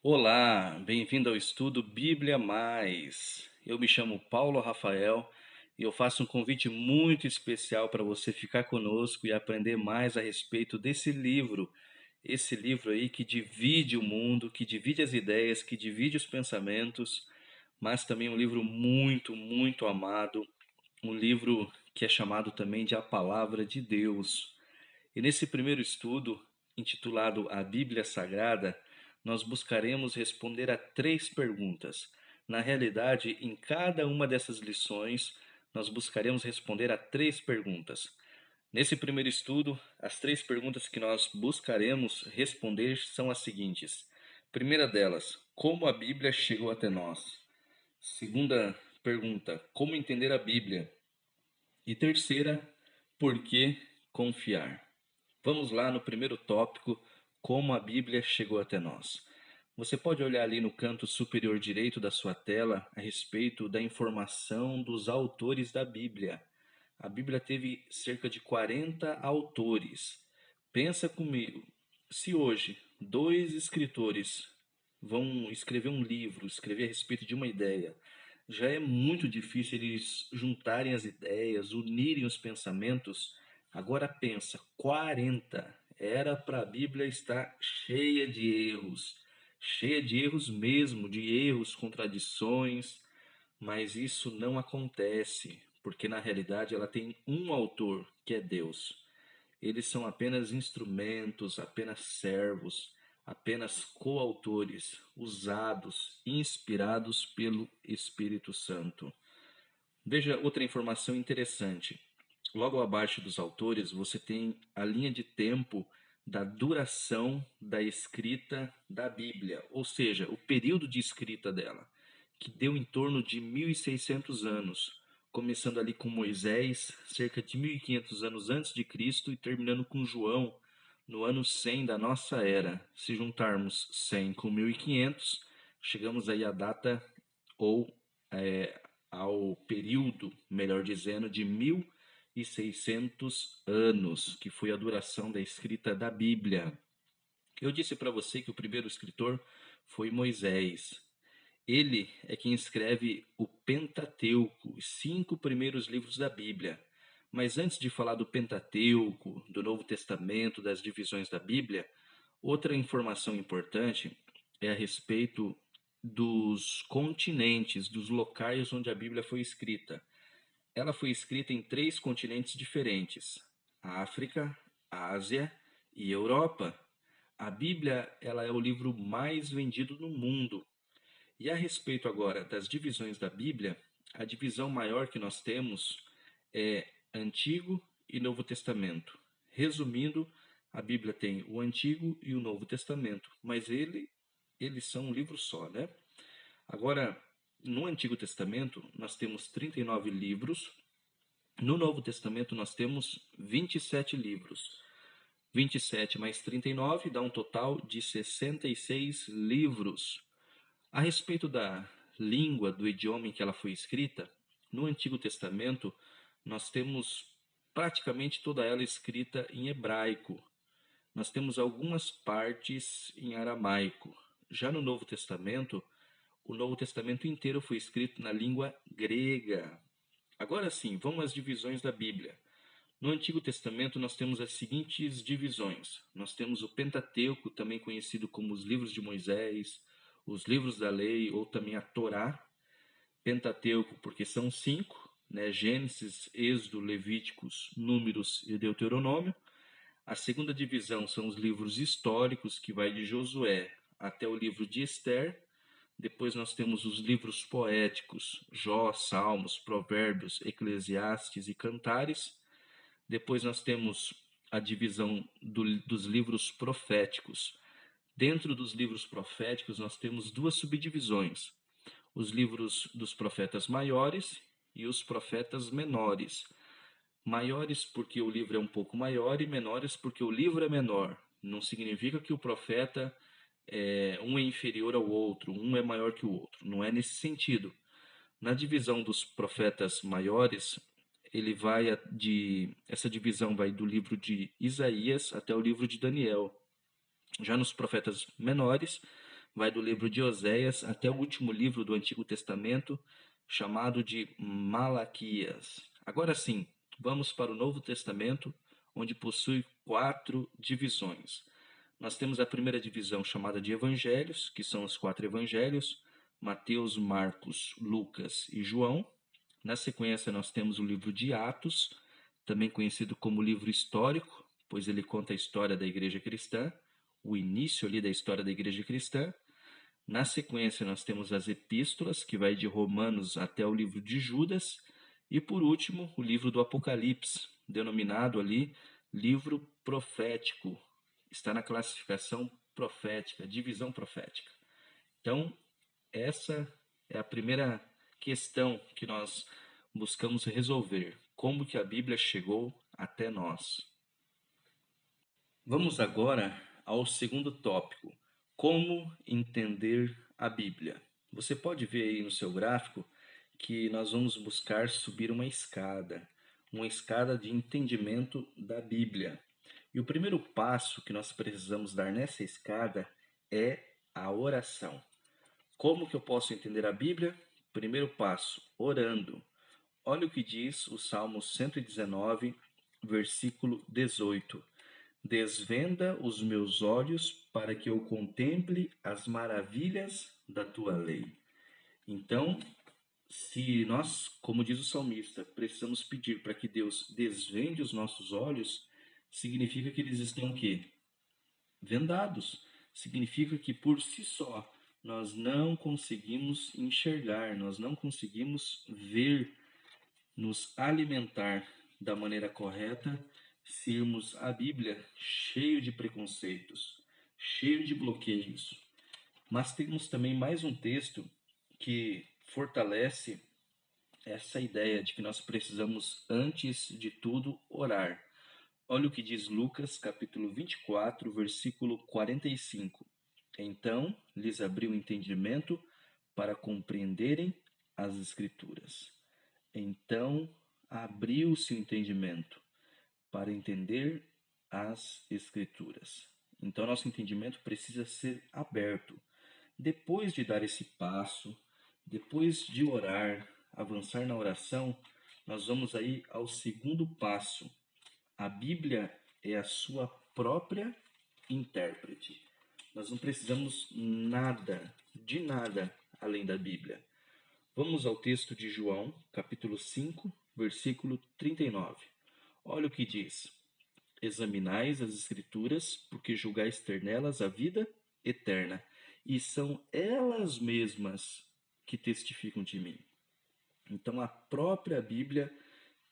Olá, bem-vindo ao estudo Bíblia Mais. Eu me chamo Paulo Rafael e eu faço um convite muito especial para você ficar conosco e aprender mais a respeito desse livro. Esse livro aí que divide o mundo, que divide as ideias, que divide os pensamentos, mas também um livro muito, muito amado, um livro que é chamado também de A Palavra de Deus. E nesse primeiro estudo, intitulado A Bíblia Sagrada, nós buscaremos responder a três perguntas. Na realidade, em cada uma dessas lições, nós buscaremos responder a três perguntas. Nesse primeiro estudo, as três perguntas que nós buscaremos responder são as seguintes. Primeira delas, como a Bíblia chegou até nós? Segunda pergunta, como entender a Bíblia? E terceira, por que confiar? Vamos lá no primeiro tópico, como a Bíblia chegou até nós. Você pode olhar ali no canto superior direito da sua tela a respeito da informação dos autores da Bíblia. A Bíblia teve cerca de 40 autores. Pensa comigo, se hoje dois escritores vão escrever um livro, escrever a respeito de uma ideia, já é muito difícil eles juntarem as ideias, unirem os pensamentos. Agora pensa, 40. Era para a Bíblia estar cheia de erros mesmo, de erros, contradições, mas isso não acontece, porque na realidade ela tem um autor, que é Deus. Eles são apenas instrumentos, apenas servos, apenas coautores, usados, inspirados pelo Espírito Santo. Veja outra informação interessante. Logo abaixo dos autores, você tem a linha de tempo da duração da escrita da Bíblia, ou seja, o período de escrita dela, que deu em torno de 1600 anos, começando ali com Moisés, cerca de 1500 anos antes de Cristo, e terminando com João no ano 100 da nossa era. Se juntarmos 100 com 1500, chegamos aí à data ou ao período, melhor dizendo, de 1600 anos, que foi a duração da escrita da Bíblia. Eu disse para você que o primeiro escritor foi Moisés. Ele é quem escreve o Pentateuco, os 5 primeiros livros da Bíblia. Mas antes de falar do Pentateuco, do Novo Testamento, das divisões da Bíblia, outra informação importante é a respeito dos continentes, dos locais onde a Bíblia foi escrita. Ela foi escrita em 3 continentes diferentes: África, Ásia e Europa. A Bíblia, ela é o livro mais vendido no mundo. E a respeito agora das divisões da Bíblia, a divisão maior que nós temos é Antigo e Novo Testamento. Resumindo, a Bíblia tem o Antigo e o Novo Testamento, mas eles são um livro só, né? Agora, no Antigo Testamento, nós temos 39 livros. No Novo Testamento, nós temos 27 livros. 27 mais 39 dá um total de 66 livros. A respeito da língua, do idioma em que ela foi escrita, no Antigo Testamento, nós temos praticamente toda ela escrita em hebraico. Nós temos algumas partes em aramaico. Já no Novo Testamento, o Novo Testamento inteiro foi escrito na língua grega. Agora sim, vamos às divisões da Bíblia. No Antigo Testamento nós temos as seguintes divisões. Nós temos o Pentateuco, também conhecido como os livros de Moisés, os livros da lei ou também a Torá. Pentateuco porque são 5, né? Gênesis, Êxodo, Levíticos, Números e Deuteronômio. A segunda divisão são os livros históricos, que vai de Josué até o livro de Esther. Depois nós temos os livros poéticos, Jó, Salmos, Provérbios, Eclesiastes e Cantares. Depois nós temos a divisão dos livros proféticos. Dentro dos livros proféticos nós temos 2 subdivisões: os livros dos profetas maiores e os profetas menores. Maiores porque o livro é um pouco maior e menores porque o livro é menor. Não significa que o profeta um é inferior ao outro, um é maior que o outro. Não é nesse sentido. Na divisão dos profetas maiores, essa divisão vai do livro de Isaías até o livro de Daniel. Já nos profetas menores, vai do livro de Oséias até o último livro do Antigo Testamento, chamado de Malaquias. Agora sim, vamos para o Novo Testamento, onde possui 4 divisões. Nós temos a primeira divisão chamada de Evangelhos, que são os 4 evangelhos: Mateus, Marcos, Lucas e João. Na sequência, nós temos o livro de Atos, também conhecido como livro histórico, pois ele conta a história da igreja cristã, o início ali da história da igreja cristã. Na sequência, nós temos as epístolas, que vai de Romanos até o livro de Judas. E por último, o livro do Apocalipse, denominado ali livro profético. Está na classificação profética, divisão profética. Então, essa é a primeira questão que nós buscamos resolver. Como que a Bíblia chegou até nós? Vamos agora ao segundo tópico: como entender a Bíblia. Você pode ver aí no seu gráfico que nós vamos buscar subir uma escada de entendimento da Bíblia. E o primeiro passo que nós precisamos dar nessa escada é a oração. Como que eu posso entender a Bíblia? Primeiro passo, orando. Olha o que diz o Salmo 119, versículo 18. Desvenda os meus olhos para que eu contemple as maravilhas da tua lei. Então, se nós, como diz o salmista, precisamos pedir para que Deus desvende os nossos olhos, significa que eles estão o quê? Vendados. Significa que por si só nós não conseguimos enxergar, nós não conseguimos ver, nos alimentar da maneira correta, se irmos à Bíblia cheio de preconceitos, cheio de bloqueios. Mas temos também mais um texto que fortalece essa ideia de que nós precisamos, antes de tudo, orar. Olha o que diz Lucas, capítulo 24, versículo 45. Então lhes abriu o entendimento para compreenderem as Escrituras. Então abriu-se o entendimento para entender as Escrituras. Então nosso entendimento precisa ser aberto. Depois de dar esse passo, depois de orar, avançar na oração, nós vamos aí ao segundo passo. A Bíblia é a sua própria intérprete. Nós não precisamos de nada além da Bíblia. Vamos ao texto de João, capítulo 5, versículo 39. Olha o que diz: examinais as Escrituras, porque julgais ter nelas a vida eterna, e são elas mesmas que testificam de mim. Então a própria Bíblia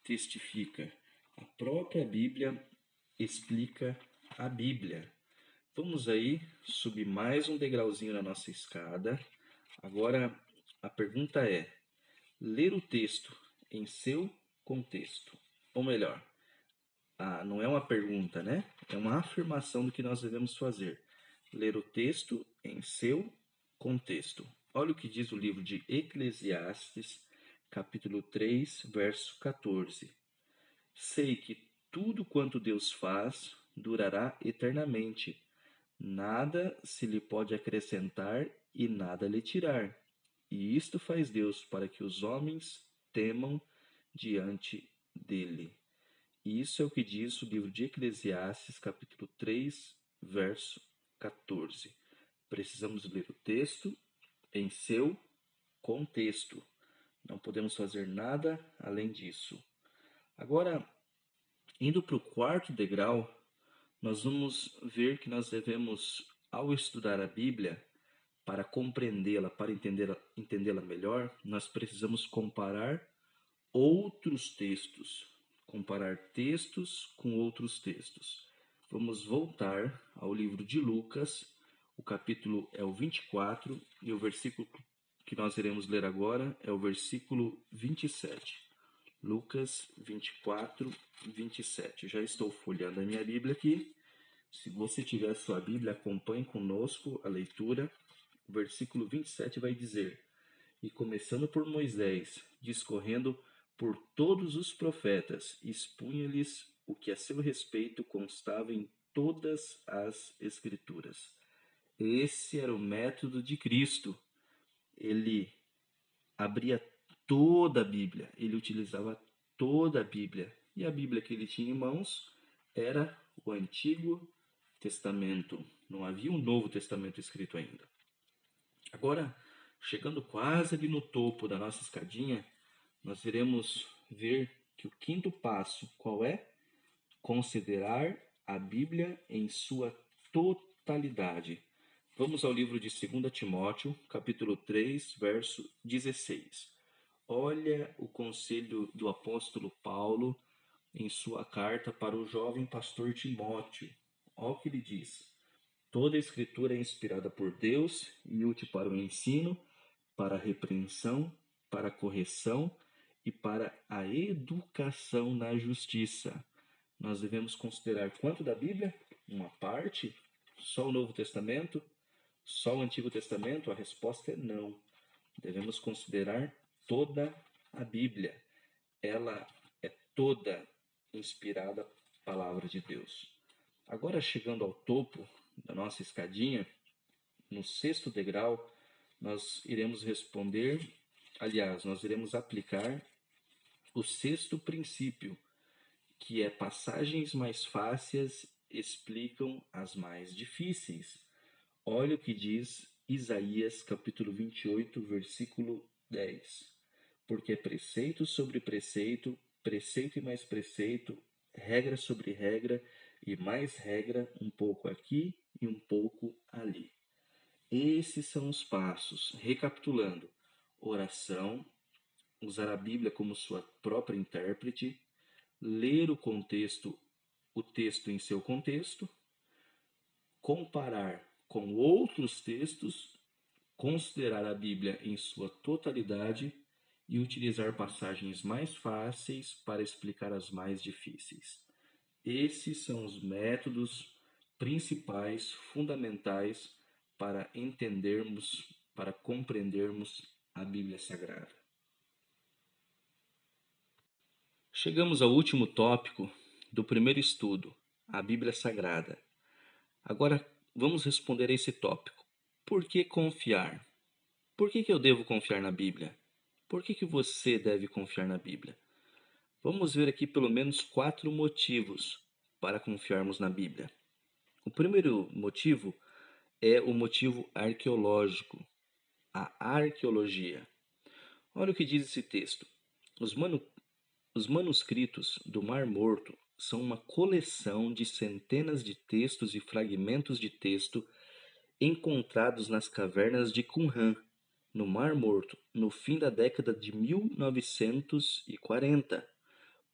testifica, a própria Bíblia explica a Bíblia. Vamos aí subir mais um degrauzinho na nossa escada. Agora a pergunta é: ler o texto em seu contexto. Ou melhor, não é uma pergunta, né? É uma afirmação do que nós devemos fazer. Ler o texto em seu contexto. Olha o que diz o livro de Eclesiastes, capítulo 3, verso 14. Sei que tudo quanto Deus faz durará eternamente. Nada se lhe pode acrescentar e nada lhe tirar. E isto faz Deus para que os homens temam diante dele. E isso é o que diz o livro de Eclesiastes, capítulo 3, verso 14. Precisamos ler o texto em seu contexto. Não podemos fazer nada além disso. Agora, indo para o quarto degrau, nós vamos ver que nós devemos, ao estudar a Bíblia, para compreendê-la, para entendê-la melhor, nós precisamos comparar outros textos. Comparar textos com outros textos. Vamos voltar ao livro de Lucas, o capítulo é o 24 e o versículo que nós iremos ler agora é o versículo 27. Lucas 24, 27. Já estou folheando a minha Bíblia aqui. Se você tiver a sua Bíblia, acompanhe conosco a leitura. O versículo 27 vai dizer: e começando por Moisés, discorrendo por todos os profetas, expunha-lhes o que a seu respeito constava em todas as Escrituras. Esse era o método de Cristo. Ele abria toda a Bíblia, ele utilizava toda a Bíblia. E a Bíblia que ele tinha em mãos era o Antigo Testamento. Não havia um Novo Testamento escrito ainda. Agora, chegando quase ali no topo da nossa escadinha, nós iremos ver que o quinto passo, qual é? Considerar a Bíblia em sua totalidade. Vamos ao livro de 2 Timóteo, capítulo 3, verso 16. Olha o conselho do apóstolo Paulo em sua carta para o jovem pastor Timóteo. Olha o que ele diz. Toda a escritura é inspirada por Deus e útil para o ensino, para a repreensão, para a correção e para a educação na justiça. Nós devemos considerar quanto da Bíblia? Uma parte? Só o Novo Testamento? Só o Antigo Testamento? A resposta é não. Devemos considerar toda a Bíblia. Ela é toda inspirada palavra de Deus. Agora, chegando ao topo da nossa escadinha, no sexto degrau, nós iremos responder, aliás, nós iremos aplicar o sexto princípio, que é passagens mais fáceis explicam as mais difíceis. Olha o que diz Isaías capítulo 28, versículo 10. Porque é preceito sobre preceito, preceito e mais preceito, regra sobre regra e mais regra, um pouco aqui e um pouco ali. Esses são os passos. Recapitulando: oração, usar a Bíblia como sua própria intérprete, ler o texto em seu contexto, comparar com outros textos, considerar a Bíblia em sua totalidade e utilizar passagens mais fáceis para explicar as mais difíceis. Esses são os métodos principais, fundamentais para entendermos, para compreendermos a Bíblia Sagrada. Chegamos ao último tópico do primeiro estudo, a Bíblia Sagrada. Agora vamos responder a esse tópico. Por que confiar? Por que eu devo confiar na Bíblia? Por que você deve confiar na Bíblia? Vamos ver aqui pelo menos 4 motivos para confiarmos na Bíblia. O primeiro motivo é o motivo arqueológico, a arqueologia. Olha o que diz esse texto. Os manuscritos do Mar Morto são uma coleção de centenas de textos e fragmentos de texto encontrados nas cavernas de Qumran, no Mar Morto, no fim da década de 1940.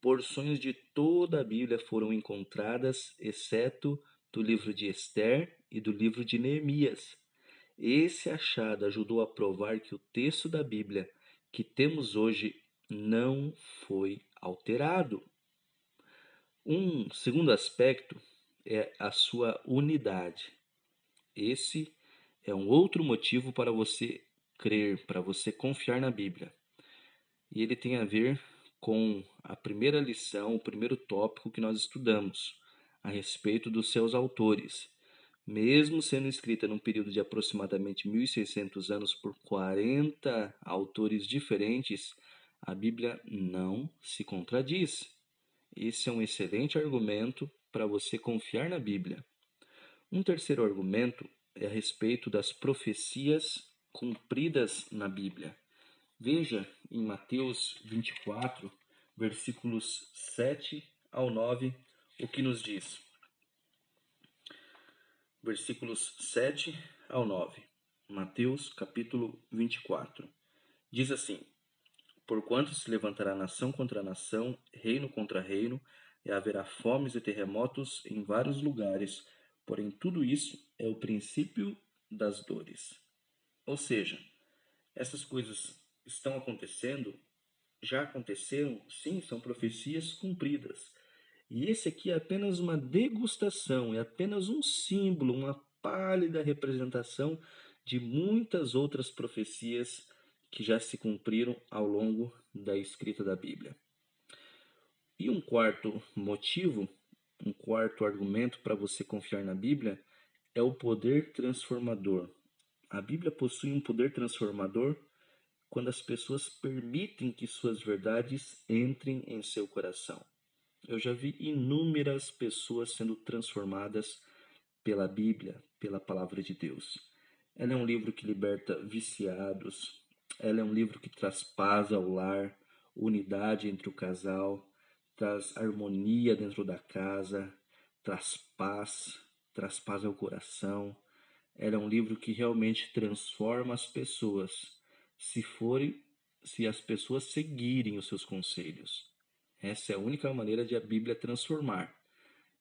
Porções de toda a Bíblia foram encontradas, exceto do livro de Esther e do livro de Neemias. Esse achado ajudou a provar que o texto da Bíblia que temos hoje não foi alterado. Um segundo aspecto é a sua unidade. Esse é um outro motivo para você crer, para você confiar na Bíblia. E ele tem a ver com a primeira lição, o primeiro tópico que nós estudamos, a respeito dos seus autores. Mesmo sendo escrita num período de aproximadamente 1.600 anos por 40 autores diferentes, a Bíblia não se contradiz. Esse é um excelente argumento para você confiar na Bíblia. Um terceiro argumento é a respeito das profecias cumpridas na Bíblia. Veja em Mateus 24, versículos 7 ao 9, o que nos diz. Versículos 7 ao 9. Mateus capítulo 24. Diz assim: Porquanto se levantará nação contra nação, reino contra reino, e haverá fomes e terremotos em vários lugares, porém tudo isso é o princípio das dores. Ou seja, essas coisas estão acontecendo, já aconteceram, sim, são profecias cumpridas. E esse aqui é apenas uma degustação, é apenas um símbolo, uma pálida representação de muitas outras profecias que já se cumpriram ao longo da escrita da Bíblia. E um quarto motivo, um quarto argumento para você confiar na Bíblia é o poder transformador. A Bíblia possui um poder transformador quando as pessoas permitem que suas verdades entrem em seu coração. Eu já vi inúmeras pessoas sendo transformadas pela Bíblia, pela palavra de Deus. Ela é um livro que liberta viciados, ela é um livro que traz paz ao lar, unidade entre o casal, traz harmonia dentro da casa, traz paz ao coração. Ela é um livro que realmente transforma as pessoas, se forem, se as pessoas seguirem os seus conselhos. Essa é a única maneira de a Bíblia transformar.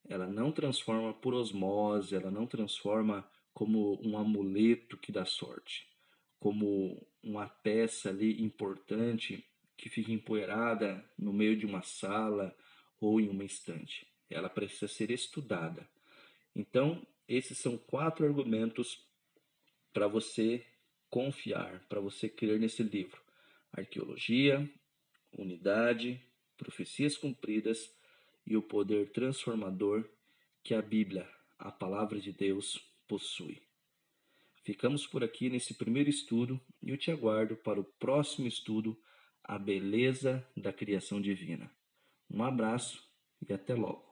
Ela não transforma por osmose, ela não transforma como um amuleto que dá sorte, como uma peça ali importante que fica empoeirada no meio de uma sala ou em uma estante. Ela precisa ser estudada. Então, esses são 4 argumentos para você confiar, para você crer nesse livro: arqueologia, unidade, profecias cumpridas e o poder transformador que a Bíblia, a palavra de Deus, possui. Ficamos por aqui nesse primeiro estudo e eu te aguardo para o próximo estudo, A Beleza da Criação Divina. Um abraço e até logo.